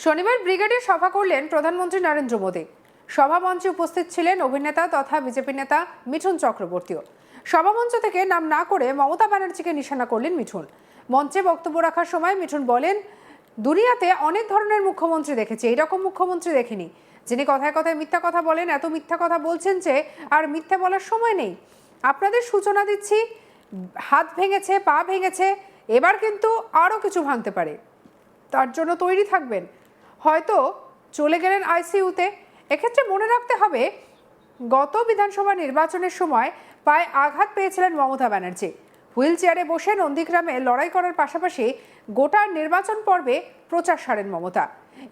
শনিবার ব্রিগেডে সভা করলেন প্রধানমন্ত্রী নরেন্দ্র মোদী। সভামঞ্চে উপস্থিত ছিলেন অভিনেতা তথা বিজেপি নেতা মিঠুন চক্রবর্তীও। সভামঞ্চ থেকে নাম না করে মমতা ব্যানার্জিকে নিশানা করলেন মিঠুন। মঞ্চে বক্তব্য রাখার সময় মিঠুন বলেন, দুনিয়াতে অনেক ধরনের মুখ্যমন্ত্রী দেখেছি, এইরকম মুখ্যমন্ত্রী দেখিনি, যিনি কথায় কথায় মিথ্যা কথা বলেন। এত মিথ্যা কথা বলছেন যে আর মিথ্যা বলার সময় নেই। আপনাদের সূচনা দিচ্ছি, হাত ভেঙেছে, পা ভেঙেছে, এবার কিন্তু আরও কিছু ভাঙতে পারে, তার জন্য তৈরি থাকবেন। হয়তো চলে গেলেন আইসিইউতে। এক্ষেত্রে মনে রাখতে হবে, গত বিধানসভা নির্বাচনের সময় পায়ে আঘাত পেয়েছিলেন মমতা ব্যানার্জি। হুইল চেয়ারে বসে নন্দীগ্রামে লড়াই করার পাশাপাশি গোটা নির্বাচন পর্বে প্রচার সারেন মমতা।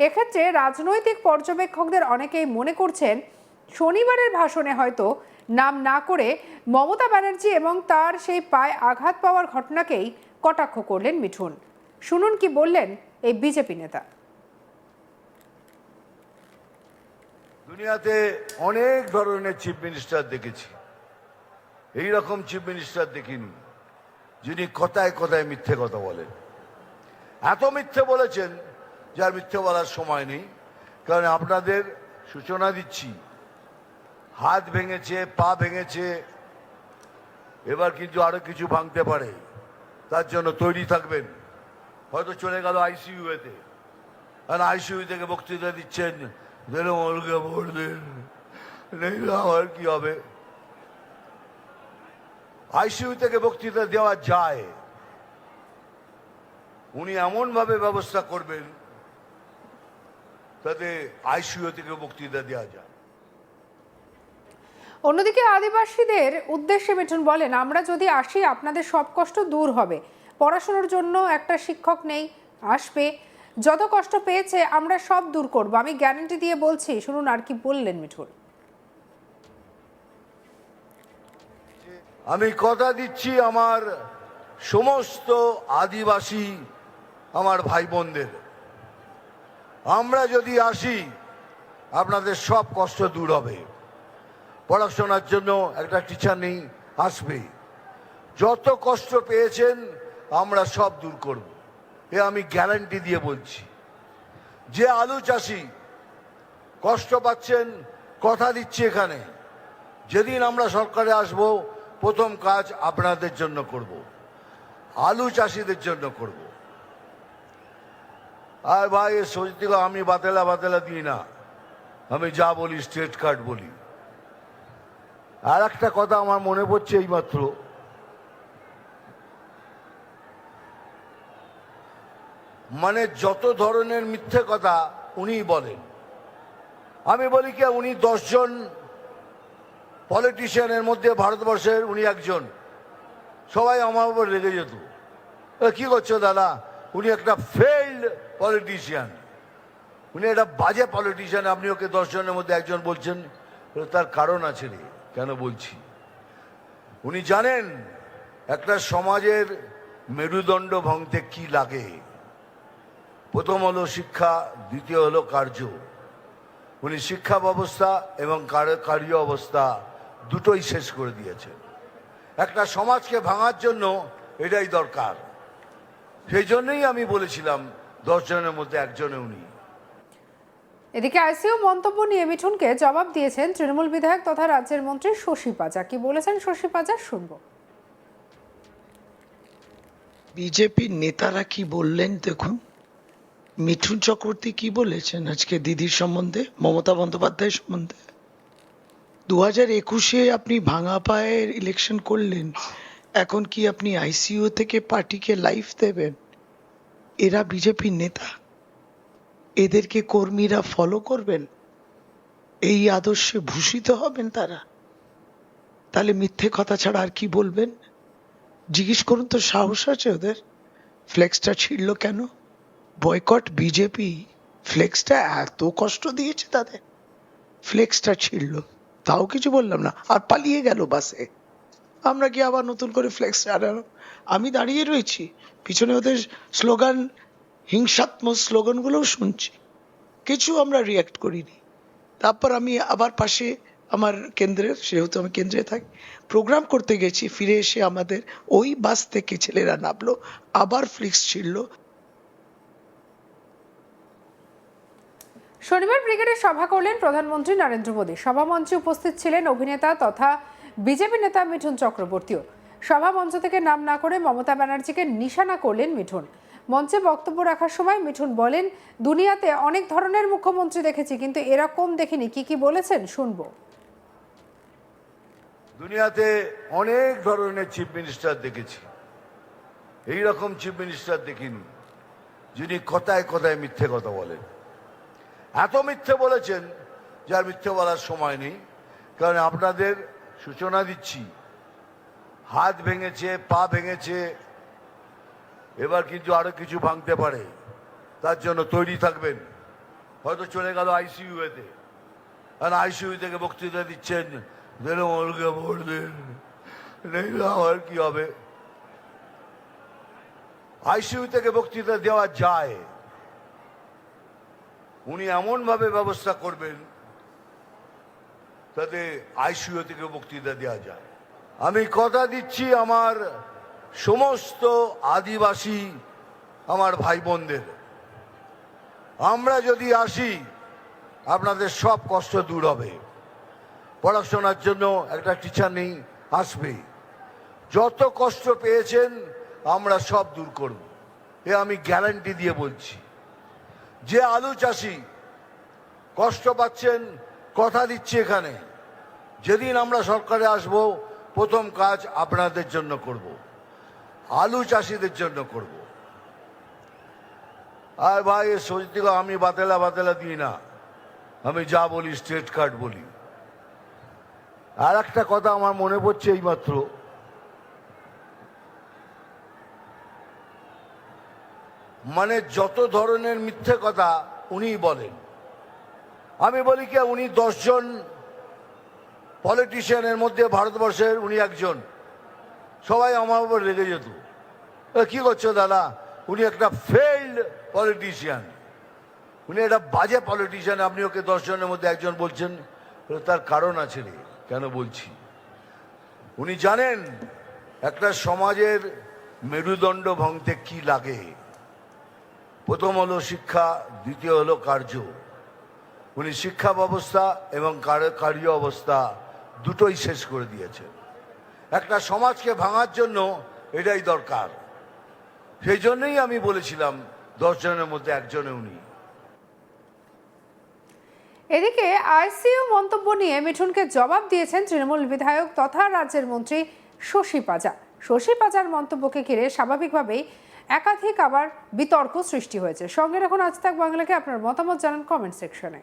এক্ষেত্রে রাজনৈতিক পর্যবেক্ষকদের অনেকেই মনে করছেন, শনিবারের ভাষণে হয়তো নাম না করে মমতা ব্যানার্জি এবং তার সেই পায়ে আঘাত পাওয়ার ঘটনাকেই কটাক্ষ করলেন মিঠুন। শুনুন কি বললেন এই বিজেপি নেতা। দুনিয়াতে অনেক ধরনের চিফ মিনিস্টার দেখেছি, এই রকম চিফ মিনিস্টার দেখিনি যিনি কথায় কথায় মিথ্যে কথা বলেন। এত মিথ্যে বলেছেন যার মিথ্যে বলার সময় নেই। কারণ আপনাদের সূচনা দিচ্ছি, হাত ভেঙেছে, পা ভেঙেছে, এবার কিন্তু আরো কিছু ভাঙতে পারে, তার জন্য তৈরি থাকবেন। হয়তো চলে গেল আইসিইউতে, আর আইসিইউ থেকে বক্তৃতা দিচ্ছেন, আমার কি হবে। আইসিইউ থেকে বক্তৃতা দেওয়া যায়, উনি এমন ভাবে ব্যবস্থা করবেন তাতে আইসিইউ থেকে বক্তৃতা দেওয়া যায়। অন্যদিকে আদিবাসীদের উদ্দেশ্যে মিঠুন বলেন, আমরা যদি আসি আপনাদের সব কষ্ট দূর হবে। পড়াশোনার জন্য একটা শিক্ষক নেই, আসবে। যত কষ্ট পেয়েছে আমরা সব দূর করব, আমি গ্যারান্টি দিয়ে বলছি। শুনুন আর কি বললেন মিঠুন। আমি কথা দিচ্ছি আমার সমস্ত আদিবাসী আমার ভাই বোনদের, আমরা যদি আসি আপনাদের সব কষ্ট দূর হবে। পড়াশোনার জন্য একটা টিচার নেই, আসবে। যত কষ্ট পেয়েছেন আমরা সব দূর করব, এ আমি গ্যারান্টি দিয়ে বলছি। যে আলু চাষি কষ্ট পাচ্ছেন, কথা দিচ্ছি এখানে, যেদিন আমরা সরকারে আসব প্রথম কাজ আপনাদের জন্য করব, আলু চাষিদের জন্য করব। আর ভাই সত্যি আমি বাতেলা বাতেলা দিই না, আমি যা বলি স্ট্রেট কাট বলি। আর একটা কথা আমার মনে পড়ছে এইমাত্র, মানে যত ধরনের মিথ্যে কথা উনি বলেন, আমি বলি কি উনি 10 জন পলিটিশিয়ানের মধ্যে ভারতবর্ষের উনি একজন। সবাই আমার উপর রেগে যেত, কি করছো দাদা, উনি একটা ফেইল্ড পলিটিশিয়ান, উনি একটা বাজে পলিটিশিয়ান, আপনি ওকে 10 জনের মধ্যে একজন বলছেন। তার কারণ আছে রে, কেন বলছি। উনি জানেন একটা সমাজের মেরুদণ্ড ভাঙতে কি লাগে। প্রথম হলো শিক্ষা, দ্বিতীয় হলো কার্য। উনি শিক্ষা ব্যবস্থা এবং কার্য অবস্থা দুটোই শেষ করে দিয়েছেন। একটা সমাজকে ভাঙার জন্য এটাই দরকার। সেই জন্যই আমি বলেছিলাম 10 জনের মধ্যে একজনে উনি। এদিকে আইসিইউ মন্তব্য নিয়ে মিঠুনকে জবাব দিয়েছেন তৃণমূল বিধায়ক তথা রাজ্যের মন্ত্রী শশী পাজা। কি বলেছেন শশী পাজা, শুনবো। বিজেপির নেতারা কি বললেন দেখুন। মিঠুন চক্রবর্তী কি বলেছেন আজকে দিদির সম্বন্ধে, মমতা বন্দ্যোপাধ্যায় সম্বন্ধে। 2021-এ আপনি ভাঙা পায়ের ইলেকশন করলেন, এখন কি আপনি আইসিইউ থেকে পার্টিকে লাইফ দেবেন? এরা বিজেপির নেতা, এদেরকে কর্মীরা ফলো করবেন, এই আদর্শে ভূষিত হবেন তারা। তাহলে মিথ্যে কথা ছাড়া আর কি বলবেন? জিজ্ঞেস করুন তো, সাহস আছে ওদের? ফ্লেক্সটা ছিঁড়ল কেন? বয়কট বিজেপি ফ্লেক্সটা এত কষ্ট দিয়েছে তাদের, ফ্লেক্সটা ছিঁড়ল, তাও কিছু বললাম না, আর পালিয়ে গেল বাসে। আমরা কি আবার নতুন করে ফ্লেক্স আনানো? আমি দাঁড়িয়ে রয়েছি পিছনে, ওদের স্লোগান, হিংসাত্মক স্লোগানগুলোও শুনছি, কিছু আমরা রিয়াক্ট করিনি। তারপর আমি আবার পাশে আমার কেন্দ্রের, সেহেতু আমি কেন্দ্রে থাকি, প্রোগ্রাম করতে গেছি, ফিরে এসে আমাদের ওই বাস থেকে ছেলেরা নামলো, আবার ফ্লেক্স ছিঁড়ল। শনিবার ব্রিগেডে সভা করলেন প্রধানমন্ত্রী নরেন্দ্র মোদী। সভামঞ্চে উপস্থিত ছিলেন অভিনেতা তথা বিজেপি নেতা মিঠুন চক্রবর্তীও। সভামঞ্চ থেকে নাম না করে মমতা ব্যানার্জিকে নিশানা করলেন মিঠুন। মঞ্চে বক্তব্য রাখার সময় মিঠুন বলেন, দুনিয়াতে অনেক ধরনের মুখ্যমন্ত্রী দেখেছি, কিন্তু এরকম দেখিনি। কি বলেছেন শুনবো। দুনিয়াতে অনেক ধরনের চিফ মিনিস্টার দেখেছি, এই রকম চিফ মিনিস্টার দেখিনি যিনি কথায় কথায় মিথ্যে কথা বলেন। এত মিথ্যে বলেছেন যার মিথ্যে বলার সময় নেই। কারণ আপনাদের সূচনা দিচ্ছি, হাত ভেঙেছে, পা ভেঙেছে, এবার কিন্তু আরো কিছু ভাঙতে পারে, তার জন্য তৈরি থাকবেন। হয়তো চলে গেল আইসিইউতে, আর আইসিইউ থেকে বক্তৃতা দিচ্ছেন, আমার কি হবে। আইসিইউ থেকে বক্তৃতা দেওয়া যায়, উনি এমন ভাবে ব্যবস্থা করবেন তাতে আইসিইউ থেকে বক্তৃতা দেওয়া যায়। আমি কথা দিচ্ছি আমার সমস্ত আদিবাসী আমার ভাই বোনদের, আমরা যদি আসি আপনাদের সব কষ্ট দূর হবে। পড়াশোনার জন্য একটা টিচার নেই, আসবে। যত কষ্ট পেয়েছেন আমরা সব দূর করব, এ আমি গ্যারান্টি দিয়ে বলছি। যে আলু চাষি কষ্ট পাচ্ছেন, কথা দিচ্ছি এখানে, যেদিন আমরা সরকারে আসব প্রথম কাজ আপনাদের জন্য করব, আলু চাষিদের জন্য করব। আর ভাই সত্যি আমি বাতেলা দিই না, আমি যা বলি স্ট্রেট কাট বলি। আর একটা কথা আমার মনে পড়ছে এইমাত্র, মানে যত ধরনের মিথ্যে কথা উনি বলেন, আমি বলি কি উনি 10 জন পলিটিশিয়ানের মধ্যে ভারতবর্ষের উনি একজন। সবাই আমার উপর রেগে যেত, কি করছো দাদা, উনি একটা ফেইল্ড পলিটিশিয়ান, উনি একটা বাজে পলিটিশিয়ান, আপনি ওকে 10 জনের মধ্যে একজন বলছেন। তার কারণ আছে রে, কেন বলছি। উনি জানেন একটা সমাজের মেরুদণ্ড ভাঙতে কি লাগে। প্রথম হলো শিক্ষা, দ্বিতীয় হলো কার্য। উনি শিক্ষা ব্যবস্থা এবং কার্য অবস্থা দুটোই শেষ করে দিয়েছেন। একটা সমাজকে ভাঙার জন্য এটাই দরকার। সেই জন্যই আমি বলেছিলাম 10 জনের মধ্যে একজনে উনি। এদিকে আইসিইউ মন্তব্য নিয়ে মিঠুনকে জবাব দিয়েছেন তৃণমূল বিধায়ক তথা রাজ্যের মন্ত্রী শশী পাজা। শশী পাজার মন্তব্যকে ঘিরে স্বাভাবিকভাবেই একাধিক আবার বিতর্ক সৃষ্টি হয়েছে। সঙ্গে রাখুন আজ তাক বাংলাকে, আপনার মতামত জানান কমেন্ট সেকশনে।